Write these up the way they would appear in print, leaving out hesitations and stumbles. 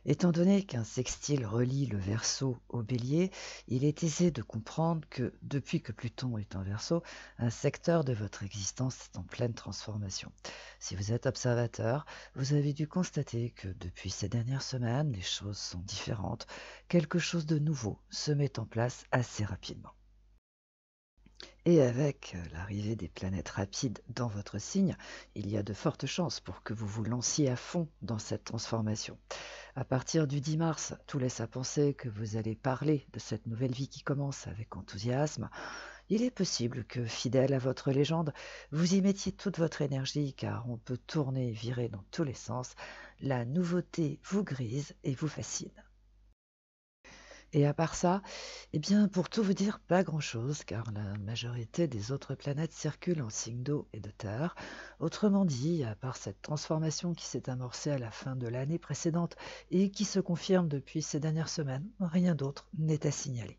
Étant donné qu'un sextile relie le Verseau au Bélier, il est aisé de comprendre que, depuis que Pluton est en Verseau, un secteur de votre existence est en pleine transformation. Si vous êtes observateur, vous avez dû constater que depuis ces dernières semaines, les choses sont différentes. Quelque chose de nouveau se met en place assez rapidement. Et avec l'arrivée des planètes rapides dans votre signe, il y a de fortes chances pour que vous vous lanciez à fond dans cette transformation. À partir du 10 mars, tout laisse à penser que vous allez parler de cette nouvelle vie qui commence avec enthousiasme. Il est possible que, fidèle à votre légende, vous y mettiez toute votre énergie car on peut tourner et virer dans tous les sens. La nouveauté vous grise et vous fascine. Et à part ça, eh bien, pour tout vous dire, pas grand-chose, car la majorité des autres planètes circulent en signe d'eau et de terre. Autrement dit, à part cette transformation qui s'est amorcée à la fin de l'année précédente et qui se confirme depuis ces dernières semaines, rien d'autre n'est à signaler.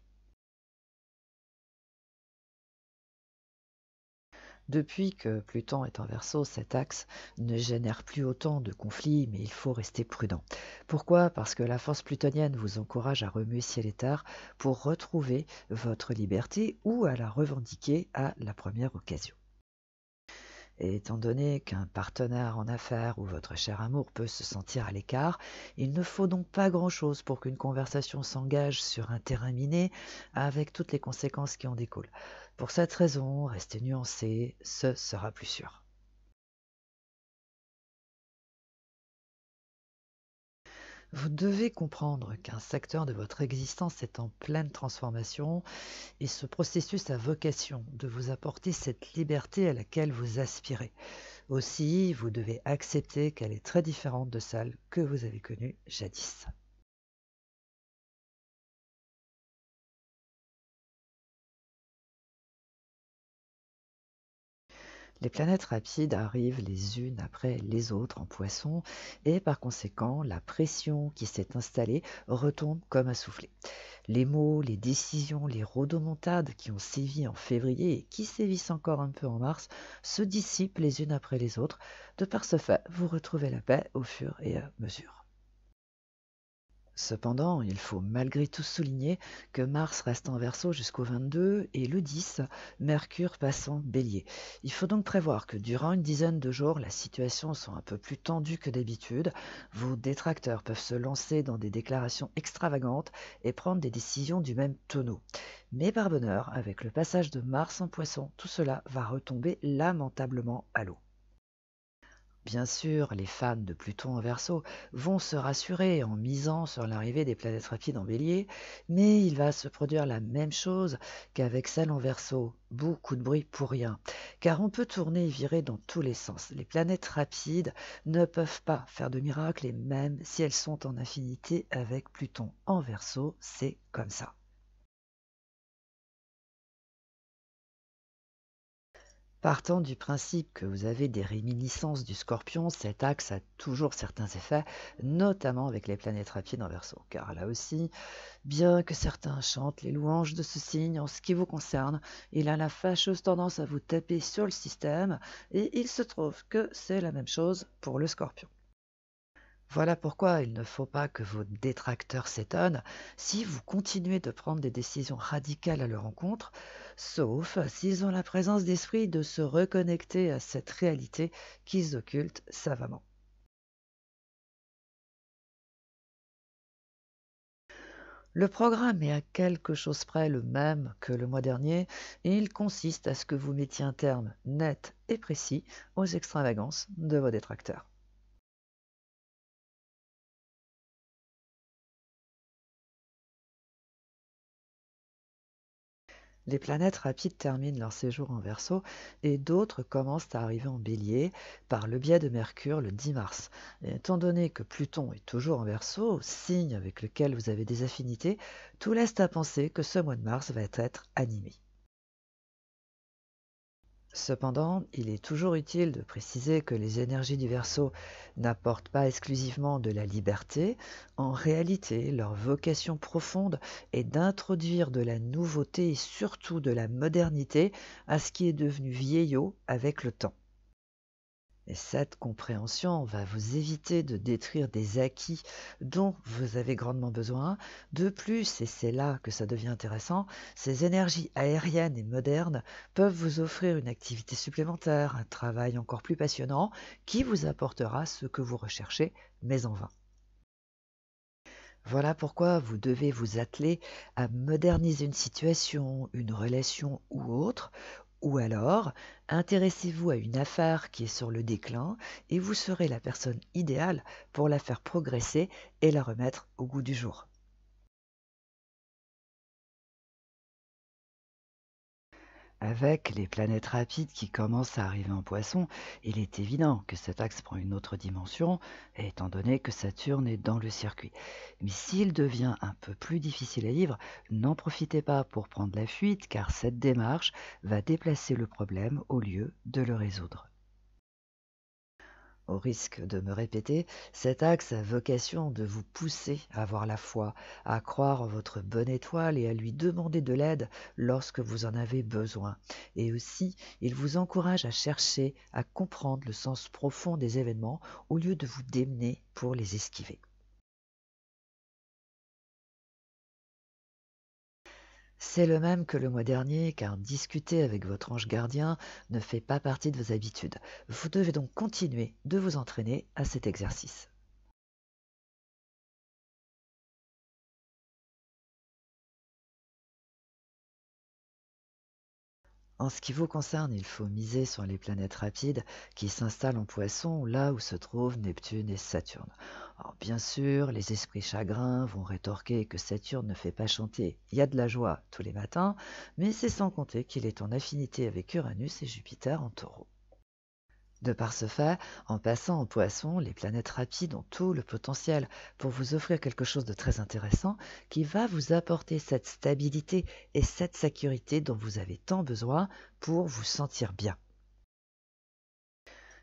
Depuis que Pluton est en Verseau, cet axe ne génère plus autant de conflits, mais il faut rester prudent. Pourquoi? Parce que la force plutonienne vous encourage à remuer ciel et terre pour retrouver votre liberté ou à la revendiquer à la première occasion. Et étant donné qu'un partenaire en affaires ou votre cher amour peut se sentir à l'écart, il ne faut donc pas grand-chose pour qu'une conversation s'engage sur un terrain miné avec toutes les conséquences qui en découlent. Pour cette raison, restez nuancé, ce sera plus sûr. Vous devez comprendre qu'un secteur de votre existence est en pleine transformation et ce processus a vocation de vous apporter cette liberté à laquelle vous aspirez. Aussi, vous devez accepter qu'elle est très différente de celle que vous avez connue jadis. Les planètes rapides arrivent les unes après les autres en Poisson et par conséquent, la pression qui s'est installée retombe comme un soufflé. Les mots, les décisions, les rodomontades qui ont sévi en février et qui sévissent encore un peu en mars se dissipent les unes après les autres. De par ce fait, vous retrouvez la paix au fur et à mesure. Cependant, il faut malgré tout souligner que Mars reste en Verseau jusqu'au 22 et le 10, Mercure passe en Bélier. Il faut donc prévoir que durant une dizaine de jours, la situation sont un peu plus tendue que d'habitude. Vos détracteurs peuvent se lancer dans des déclarations extravagantes et prendre des décisions du même tonneau. Mais par bonheur, avec le passage de Mars en Poisson, tout cela va retomber lamentablement à l'eau. Bien sûr, les fans de Pluton en Verseau vont se rassurer en misant sur l'arrivée des planètes rapides en Bélier, mais il va se produire la même chose qu'avec celle en Verseau. Beaucoup de bruit pour rien, car on peut tourner et virer dans tous les sens. Les planètes rapides ne peuvent pas faire de miracles et même si elles sont en affinité avec Pluton en Verseau, c'est comme ça. Partant du principe que vous avez des réminiscences du Scorpion, cet axe a toujours certains effets, notamment avec les planètes rapides en Verseau. Car là aussi, bien que certains chantent les louanges de ce signe en ce qui vous concerne, il a la fâcheuse tendance à vous taper sur le système, et il se trouve que c'est la même chose pour le Scorpion. Voilà pourquoi il ne faut pas que vos détracteurs s'étonnent si vous continuez de prendre des décisions radicales à leur encontre, sauf s'ils ont la présence d'esprit de se reconnecter à cette réalité qu'ils occultent savamment. Le programme est à quelque chose près le même que le mois dernier et il consiste à ce que vous mettiez un terme net et précis aux extravagances de vos détracteurs. Les planètes rapides terminent leur séjour en Verseau et d'autres commencent à arriver en Bélier par le biais de Mercure le 10 mars. Et étant donné que Pluton est toujours en Verseau, signe avec lequel vous avez des affinités, tout laisse à penser que ce mois de mars va être animé. Cependant, il est toujours utile de préciser que les énergies du Verseau n'apportent pas exclusivement de la liberté. En réalité, leur vocation profonde est d'introduire de la nouveauté et surtout de la modernité à ce qui est devenu vieillot avec le temps. Et cette compréhension va vous éviter de détruire des acquis dont vous avez grandement besoin. De plus, et c'est là que ça devient intéressant, ces énergies aériennes et modernes peuvent vous offrir une activité supplémentaire, un travail encore plus passionnant qui vous apportera ce que vous recherchez, mais en vain. Voilà pourquoi vous devez vous atteler à moderniser une situation, une relation ou autre, ou alors intéressez-vous à une affaire qui est sur le déclin et vous serez la personne idéale pour la faire progresser et la remettre au goût du jour. Avec les planètes rapides qui commencent à arriver en Poisson, il est évident que cet axe prend une autre dimension, étant donné que Saturne est dans le circuit. Mais s'il devient un peu plus difficile à vivre, n'en profitez pas pour prendre la fuite, car cette démarche va déplacer le problème au lieu de le résoudre. Au risque de me répéter, cet axe a vocation de vous pousser à avoir la foi, à croire en votre bonne étoile et à lui demander de l'aide lorsque vous en avez besoin. Et aussi, il vous encourage à chercher à comprendre le sens profond des événements au lieu de vous démener pour les esquiver. C'est le même que le mois dernier, car discuter avec votre ange gardien ne fait pas partie de vos habitudes. Vous devez donc continuer de vous entraîner à cet exercice. En ce qui vous concerne, il faut miser sur les planètes rapides qui s'installent en Poisson, là où se trouvent Neptune et Saturne. Alors, bien sûr, les esprits chagrins vont rétorquer que Saturne ne fait pas chanter il y a de la joie tous les matins, mais c'est sans compter qu'il est en affinité avec Uranus et Jupiter en taureau. De par ce fait, en passant en Poisson, les planètes rapides ont tout le potentiel pour vous offrir quelque chose de très intéressant qui va vous apporter cette stabilité et cette sécurité dont vous avez tant besoin pour vous sentir bien.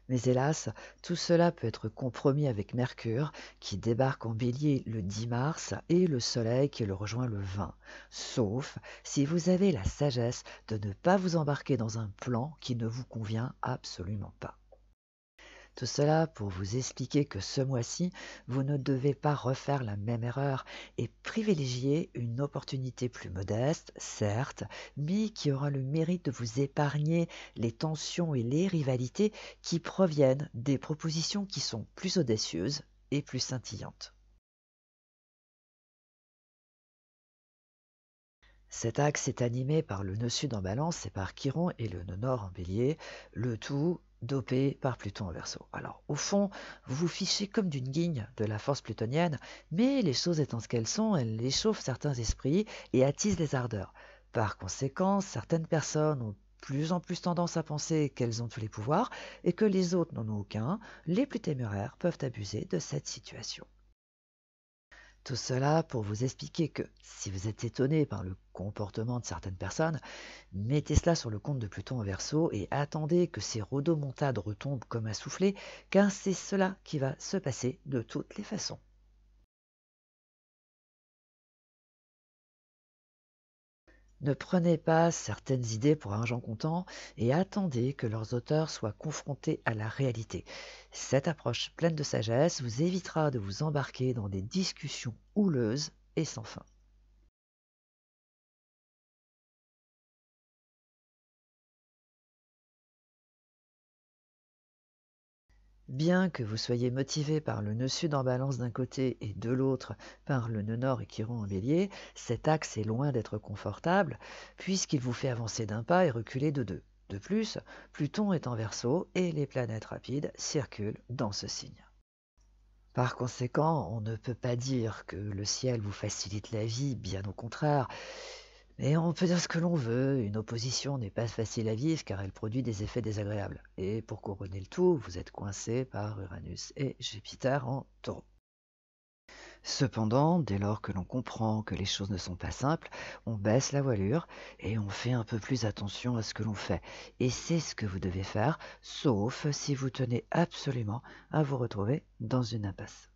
Mais hélas, tout cela peut être compromis avec Mercure qui débarque en Bélier le 10 mars et le Soleil qui le rejoint le 20. Sauf si vous avez la sagesse de ne pas vous embarquer dans un plan qui ne vous convient absolument pas. Tout cela pour vous expliquer que ce mois-ci, vous ne devez pas refaire la même erreur et privilégier une opportunité plus modeste, certes, mais qui aura le mérite de vous épargner les tensions et les rivalités qui proviennent des propositions qui sont plus audacieuses et plus scintillantes. Cet axe est animé par le nœud sud en balance et par Chiron et le nœud nord en bélier, le tout dopé par Pluton en verso. Alors, au fond, vous vous fichez comme d'une guigne de la force plutonienne, mais les choses étant ce qu'elles sont, elles échauffent certains esprits et attisent les ardeurs. Par conséquent, certaines personnes ont plus en plus tendance à penser qu'elles ont tous les pouvoirs et que les autres n'en ont aucun. Les plus téméraires peuvent abuser de cette situation. Tout cela pour vous expliquer que si vous êtes étonné par le comportement de certaines personnes, mettez cela sur le compte de Pluton en Verseau et attendez que ces rodomontades retombent comme un soufflé, car c'est cela qui va se passer de toutes les façons. Ne prenez pas certaines idées pour argent comptant et attendez que leurs auteurs soient confrontés à la réalité. Cette approche pleine de sagesse vous évitera de vous embarquer dans des discussions houleuses et sans fin. Bien que vous soyez motivé par le nœud sud en balance d'un côté et de l'autre par le nœud nord et Chiron en bélier, cet axe est loin d'être confortable puisqu'il vous fait avancer d'un pas et reculer de deux. De plus, Pluton est en verso et les planètes rapides circulent dans ce signe. Par conséquent, on ne peut pas dire que le ciel vous facilite la vie, bien au contraire. Mais on peut dire ce que l'on veut, une opposition n'est pas facile à vivre car elle produit des effets désagréables. Et pour couronner le tout, vous êtes coincé par Uranus et Jupiter en taureau. Cependant, dès lors que l'on comprend que les choses ne sont pas simples, on baisse la voilure et on fait un peu plus attention à ce que l'on fait. Et c'est ce que vous devez faire, sauf si vous tenez absolument à vous retrouver dans une impasse.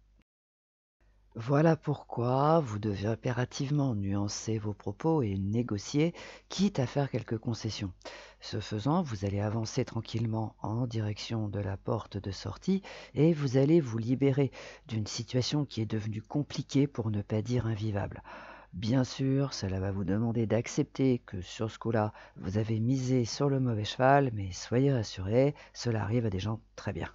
Voilà pourquoi vous devez impérativement nuancer vos propos et négocier, quitte à faire quelques concessions. Ce faisant, vous allez avancer tranquillement en direction de la porte de sortie et vous allez vous libérer d'une situation qui est devenue compliquée pour ne pas dire invivable. Bien sûr, cela va vous demander d'accepter que sur ce coup-là, vous avez misé sur le mauvais cheval, mais soyez rassurés, cela arrive à des gens très bien.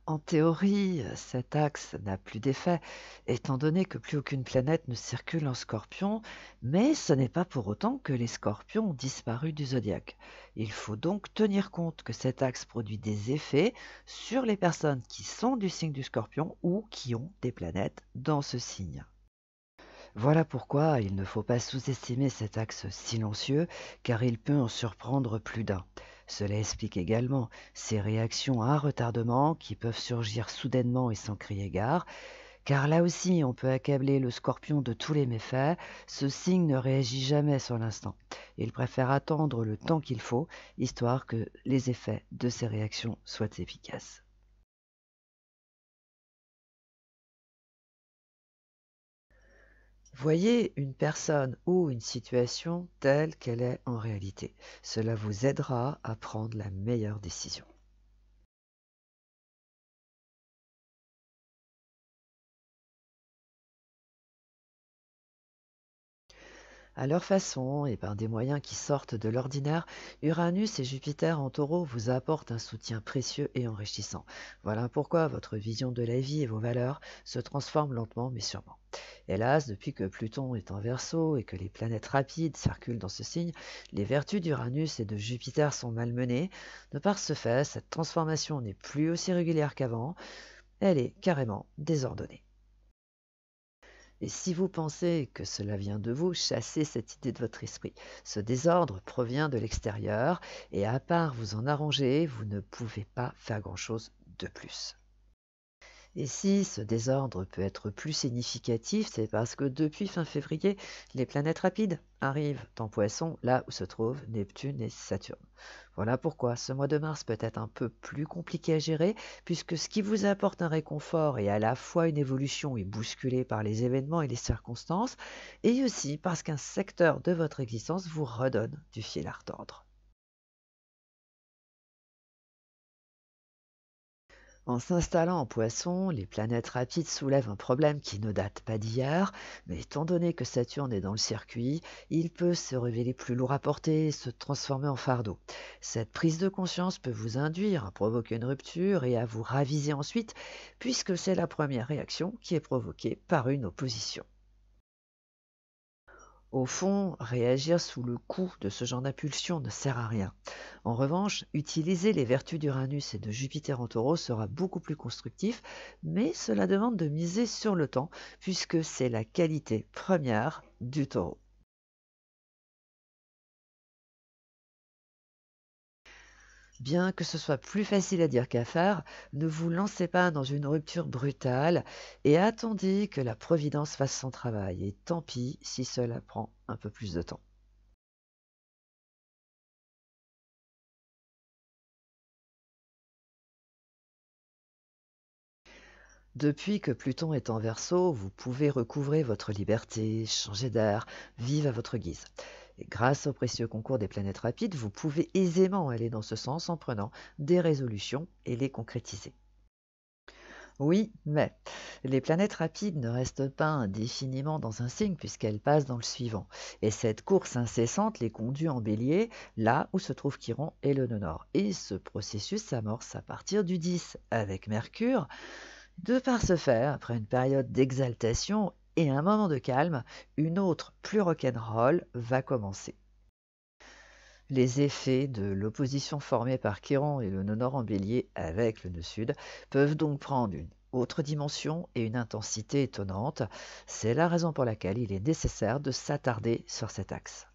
En théorie, cet axe n'a plus d'effet, étant donné que plus aucune planète ne circule en Scorpion, mais ce n'est pas pour autant que les Scorpions ont disparu du zodiaque. Il faut donc tenir compte que cet axe produit des effets sur les personnes qui sont du signe du Scorpion ou qui ont des planètes dans ce signe. Voilà pourquoi il ne faut pas sous-estimer cet axe silencieux, car il peut en surprendre plus d'un. Cela explique également ces réactions à retardement qui peuvent surgir soudainement et sans crier gare, car là aussi on peut accabler le scorpion de tous les méfaits, ce signe ne réagit jamais sur l'instant. Il préfère attendre le temps qu'il faut, histoire que les effets de ces réactions soient efficaces. Voyez une personne ou une situation telle qu'elle est en réalité. Cela vous aidera à prendre la meilleure décision. À leur façon et par des moyens qui sortent de l'ordinaire, Uranus et Jupiter en taureau vous apportent un soutien précieux et enrichissant. Voilà pourquoi votre vision de la vie et vos valeurs se transforment lentement mais sûrement. Hélas, depuis que Pluton est en Verseau et que les planètes rapides circulent dans ce signe, les vertus d'Uranus et de Jupiter sont malmenées. De par ce fait, cette transformation n'est plus aussi régulière qu'avant, elle est carrément désordonnée. Et si vous pensez que cela vient de vous, chassez cette idée de votre esprit. Ce désordre provient de l'extérieur et à part vous en arranger, vous ne pouvez pas faire grand-chose de plus. Et si ce désordre peut être plus significatif, c'est parce que depuis fin février, les planètes rapides arrivent en Poisson, là où se trouvent Neptune et Saturne. Voilà pourquoi ce mois de mars peut être un peu plus compliqué à gérer, puisque ce qui vous apporte un réconfort et à la fois une évolution est bousculé par les événements et les circonstances, et aussi parce qu'un secteur de votre existence vous redonne du fil à retordre. En s'installant en Poisson, les planètes rapides soulèvent un problème qui ne date pas d'hier, mais étant donné que Saturne est dans le circuit, il peut se révéler plus lourd à porter et se transformer en fardeau. Cette prise de conscience peut vous induire à provoquer une rupture et à vous raviser ensuite, puisque c'est la première réaction qui est provoquée par une opposition. Au fond, réagir sous le coup de ce genre d'impulsion ne sert à rien. En revanche, utiliser les vertus d'Uranus et de Jupiter en taureau sera beaucoup plus constructif, mais cela demande de miser sur le temps, puisque c'est la qualité première du taureau. Bien que ce soit plus facile à dire qu'à faire, ne vous lancez pas dans une rupture brutale et attendez que la Providence fasse son travail. Et tant pis si cela prend un peu plus de temps. Depuis que Pluton est en Verseau, vous pouvez recouvrer votre liberté, changer d'air, vivre à votre guise. Et grâce au précieux concours des planètes rapides, vous pouvez aisément aller dans ce sens en prenant des résolutions et les concrétiser. Oui, mais les planètes rapides ne restent pas indéfiniment dans un signe puisqu'elles passent dans le suivant. Et cette course incessante les conduit en bélier, là où se trouve Chiron et le nœud nord. Et ce processus s'amorce à partir du 10 avec Mercure. De par ce fait, après une période d'exaltation et un moment de calme, une autre, plus rock'n'roll, va commencer. Les effets de l'opposition formée par Chiron et le nœud nord en bélier avec le nœud sud peuvent donc prendre une autre dimension et une intensité étonnante. C'est la raison pour laquelle il est nécessaire de s'attarder sur cet axe.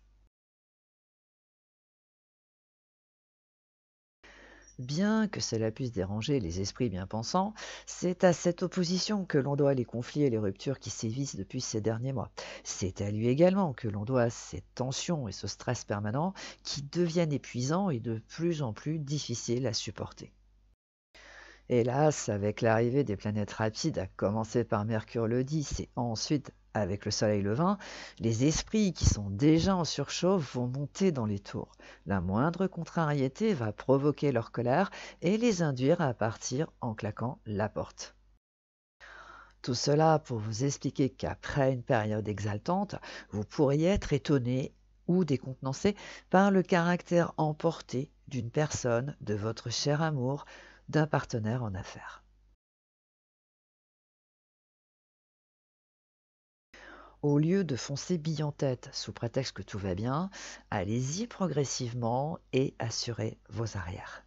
Bien que cela puisse déranger les esprits bien pensants, c'est à cette opposition que l'on doit les conflits et les ruptures qui sévissent depuis ces derniers mois. C'est à lui également que l'on doit ces tensions et ce stress permanent qui deviennent épuisants et de plus en plus difficiles à supporter. Hélas, avec l'arrivée des planètes rapides, à commencer par Mercure le 10 et ensuite Avec le soleil levant, les esprits qui sont déjà en surchauffe vont monter dans les tours. La moindre contrariété va provoquer leur colère et les induire à partir en claquant la porte. Tout cela pour vous expliquer qu'après une période exaltante, vous pourriez être étonné ou décontenancé par le caractère emporté d'une personne, de votre cher amour, d'un partenaire en affaires. Au lieu de foncer bille en tête sous prétexte que tout va bien, allez-y progressivement et assurez vos arrières.